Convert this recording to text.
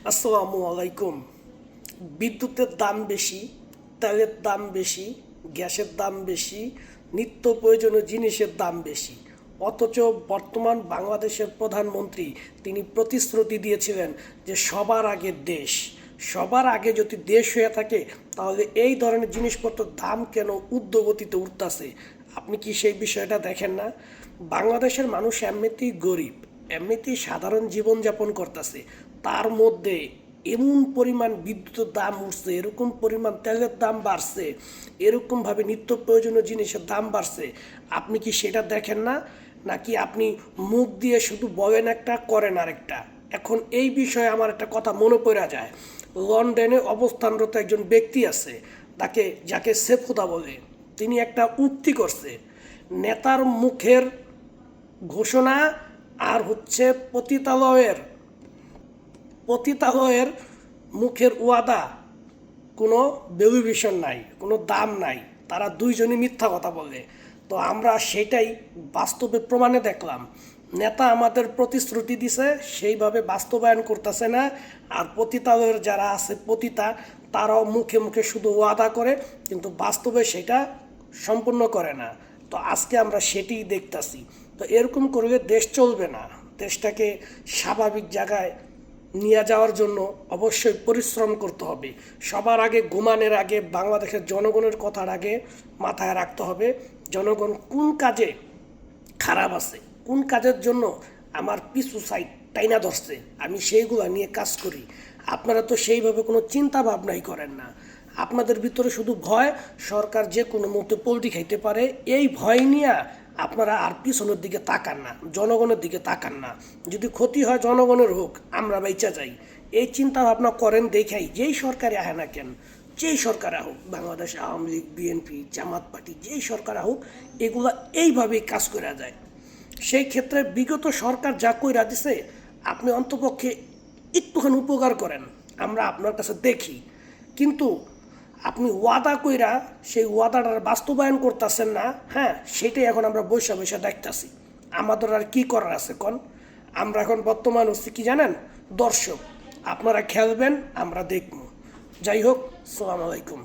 আসসালামু আলাইকুম। বিদ্যুতের দাম বেশি, তেলের দাম বেশি, গ্যাসের দাম বেশি, নিত্য প্রয়োজনীয় জিনিসের দাম বেশি। অথচ বর্তমান বাংলাদেশের প্রধানমন্ত্রী তিনি প্রতিশ্রুতি দিয়েছিলেন যে সবার আগে দেশ। সবার আগে যদি দেশ হয়ে থাকে তাহলে এই ধরনের জিনিসপত্রের দাম কেন ঊর্ধ্বগতিতে উঠতেছে? আপনি কি সেই বিষয়টা দেখেন না? বাংলাদেশের মানুষ এমনিতেই গরিব, এমনিতেই সাধারণ জীবনযাপন করতেছে, তার মধ্যে এমন পরিমাণ বিদ্যুতের দাম উঠছে, এরকম পরিমাণ তেলের দাম বাড়ছে, এরকমভাবে নিত্য প্রয়োজনীয় জিনিসের দাম বাড়ছে। আপনি কি সেটা দেখেন না? নাকি আপনি মুখ দিয়ে শুধু বলেন একটা, করেন আরেকটা? এখন এই বিষয়ে আমার একটা কথা মনে পড়া যায়। লন্ডনে অবস্থানরত একজন ব্যক্তি আছে, যাকে সেফুদা বলে। তিনি একটা উক্তি করছে, নেতার মুখের ঘোষণা আর হচ্ছে পতিতালয়ের মুখের ওয়াদা কোনো ভ্যালুয়েশন নাই, কোনো দাম নাই। তারা দুইজনই মিথ্যা কথা বলে। তো আমরা সেটাই বাস্তবে প্রমাণে দেখলাম। নেতা আমাদের প্রতিশ্রুতি দিছে, সেইভাবে বাস্তবায়ন করতেছে না। আর পতিতালয়ের যারা আছে পতিতা, তারাও মুখে মুখে শুধু ওয়াদা করে, কিন্তু বাস্তবে সেটা সম্পূর্ণ করে না। তো আজকে আমরা সেটিই দেখতাছি। তো এরকম করলে দেশ চলবে না। দেশটাকে স্বাভাবিক জায়গায় নিয়ে যাওয়ার জন্য অবশ্যই পরিশ্রম করতে হবে। সবার আগে ঘুমানোর আগে বাংলাদেশের জনগণের কথার আগে মাথায় রাখতে হবে জনগণ কোন কাজে খারাপ আছে, কোন কাজের জন্য আমার পিছু সাইড টাইনা ধরছে, আমি সেইগুলো নিয়ে কাজ করি। আপনারা তো সেইভাবে কোনো চিন্তা ভাবনাই করেন না। আপনাদের ভিতরে শুধু ভয়, সরকার যে কোনো মুহূর্তে পল্টি খাইতে পারে, এই ভয় নিয়ে আপনারা আর পিছনের দিকে তাকান না, জনগণের দিকে তাকান না। যদি ক্ষতি হয় জনগণের হোক, আমরা বেঁচে যাই, এই চিন্তা ভাবনা করেন। দেখাই যেই সরকারে আহে না কেন, যেই সরকার হোক, বাংলাদেশ আওয়ামী লীগ, বিএনপি, জামাত পার্টি, যেই সরকার হোক, এগুলা এইভাবেই কাজ করে যায়। সেই ক্ষেত্রে বিগত সরকার যা কইরা দিছে, আপনি অন্তপক্ষে একটুখানি উপকার করেন, আমরা আপনার কাছে দেখি। কিন্তু আপনি ওয়াদা কইরা সেই ওয়াদাটার বাস্তবায়ন করতেছেন না। হ্যাঁ, সেটাই এখন আমরা বৈশা বৈশা দেখতেছি। আমাদের আর কি করার আছে কন? আমরা এখন বর্তমান হচ্ছে কি জানেন, দর্শক। আপনারা খেলবেন, আমরা দেখব। যাই হোক, আসসালামু আলাইকুম।